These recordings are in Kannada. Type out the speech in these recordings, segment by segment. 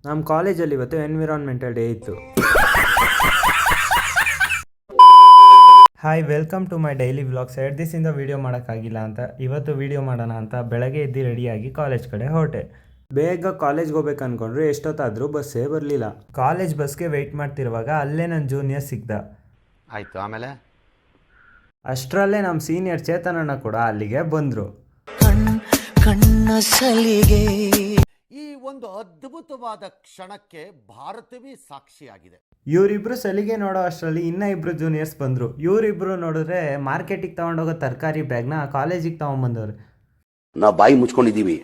ನಮ್ಮ ಕಾಲೇಜಲ್ಲಿ ಇವತ್ತು ಎನ್ವಿರಾನ್ಮೆಂಟಲ್ ಡೇ ಇತ್ತು. Hi, welcome to my daily vlogs. 2 ದಿವಸದಿಂದ ವೀಡಿಯೋ ಮಾಡೋಕ್ಕಾಗಿಲ್ಲ ಅಂತ ಇವತ್ತು ವೀಡಿಯೋ ಮಾಡೋಣ ಅಂತ ಬೆಳಗ್ಗೆ ಎದ್ದು ರೆಡಿಯಾಗಿ ಕಾಲೇಜ್ ಕಡೆ ಹೊರಟೆ. ಬೇಗ ಕಾಲೇಜ್ಗೆ ಹೋಗ್ಬೇಕು ಅಂದ್ಕೊಂಡ್ರೆ ಎಷ್ಟೊತ್ತಾದರೂ ಬಸ್ಸೇ ಬರಲಿಲ್ಲ. ಕಾಲೇಜ್ ಬಸ್ಗೆ ವೆಯ್ಟ್ ಮಾಡ್ತಿರುವಾಗ ಅಲ್ಲೇ ನನ್ನ ಜೂನಿಯರ್ ಸಿಗ್ದ. ಆಯಿತು, ಆಮೇಲೆ ಅಷ್ಟರಲ್ಲೇ ನಮ್ಮ ಸೀನಿಯರ್ ಚೇತನಣ್ಣ ಕೂಡ ಅಲ್ಲಿಗೆ ಬಂದರು. ಕಣ್ಣ ಸಲಿಗೆ ಈ ಒಂದು ಅದ್ಭುತವಾದ ಕ್ಷಣಕ್ಕೆ ಭಾರತವೇ ಸಾಕ್ಷಿಯಾಗಿದೆ. ಇವರಿಬ್ರು ಸಲಿಗೆ ನೋಡೋ ಅಷ್ಟರಲ್ಲಿ ಇನ್ನೂ ಇಬ್ಬರು ಜೂನಿಯರ್ಸ್ ಬಂದರು. ಇವರಿಬ್ರು ನೋಡಿದ್ರೆ ಮಾರ್ಕೆಟಿಗೆ ತೊಗೊಂಡೋಗೋ ತರಕಾರಿ ಬ್ಯಾಗ್ನ ಕಾಲೇಜಿಗೆ ತೊಗೊಂಬಂದವ್ರು. ನಾವು ಬಾಯಿ ಮುಚ್ಕೊಂಡಿದ್ದೀವಿ,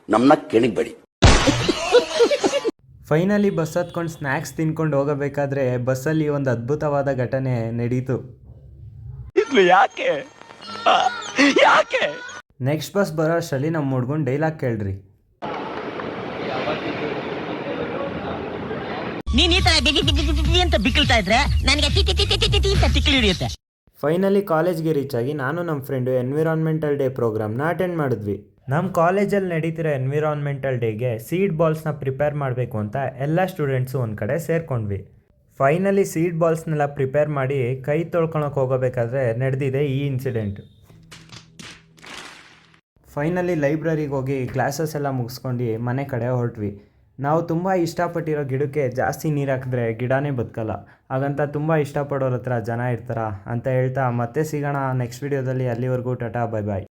ನಮ್ಮನ್ನ ಕೆಣಗಬೇಡಿ. ಫೈನಲಿ ಬಸ್ ಹತ್ಕೊಂಡು ಸ್ನ್ಯಾಕ್ಸ್ ತಿನ್ಕೊಂಡು ಹೋಗಬೇಕಾದ್ರೆ ಬಸ್ಸಲ್ಲಿ ಒಂದು ಅದ್ಭುತವಾದ ಘಟನೆ ನಡೀತು. ಯಾಕೆ ನೆಕ್ಸ್ಟ್ ಬಸ್ ಬರೋ ಅಷ್ಟರಲ್ಲಿ ನಮ್ಮ ಹುಡ್ಗನ್ ಡೈಲಾಗ್ ಕೇಳ್ರಿ. ನೀನ್ ಈ ತರ ಅಂತ ಬಿಕ್ಕಳ್ತಾ ಇದ್ರೆ ನನಗೆ ತಿಕ್ಕಿ ಹಿಡಿಯುತ್ತೆ. ಫೈನಲಿ ಕಾಲೇಜ್ಗೆ ರೀಚ್ ಆಗಿ ನಾನು ನಮ್ಮ ಫ್ರೆಂಡು ಎನ್ವಿರಾನ್ಮೆಂಟಲ್ ಡೇ ಪ್ರೋಗ್ರಾಮ್ನ ಅಟೆಂಡ್ ಮಾಡಿದ್ವಿ. ನಮ್ಮ ಕಾಲೇಜಲ್ಲಿ ನಡೀತಿರೋ ಎನ್ವಿರಾನ್ಮೆಂಟಲ್ ಡೇಗೆ ಸೀಡ್ ಬಾಲ್ಸ್ನ ಪ್ರಿಪೇರ್ ಮಾಡಬೇಕು ಅಂತ ಎಲ್ಲ ಸ್ಟೂಡೆಂಟ್ಸು ಒಂದು ಕಡೆ ಸೇರ್ಕೊಂಡ್ವಿ. ಫೈನಲಿ ಸೀಡ್ ಬಾಲ್ಸ್ನೆಲ್ಲ ಪ್ರಿಪೇರ್ ಮಾಡಿ ಕೈ ತೊಳ್ಕೊಳಕ್ಕೆ ಹೋಗಬೇಕಾದ್ರೆ ನಡೆದಿದೆ ಈ ಇನ್ಸಿಡೆಂಟ್. ಫೈನಲಿ ಲೈಬ್ರರಿಗೆ ಹೋಗಿ ಕ್ಲಾಸಸ್ ಎಲ್ಲ ಮುಗಿಸ್ಕೊಂಡು ಮನೆ ಕಡೆ ಹೊರಟ್ವಿ. ನಾವು ತುಂಬ ಇಷ್ಟಪಟ್ಟಿರೋ ಗಿಡಕ್ಕೆ ಜಾಸ್ತಿ ನೀರು ಹಾಕಿದ್ರೆ ಗಿಡನೇ ಬದುಕಲ್ಲ, ಹಾಗಂತ ತುಂಬ ಇಷ್ಟಪಡೋರ ಹತ್ರ ಜನ ಇರ್ತಾರ ಅಂತ ಹೇಳ್ತಾ ಮತ್ತೆ ಸಿಗೋಣ ನೆಕ್ಸ್ಟ್ ವಿಡಿಯೋದಲ್ಲಿ. ಅಲ್ಲಿವರೆಗೂ ಟಾಟಾ, ಬೈ ಬಾಯ್.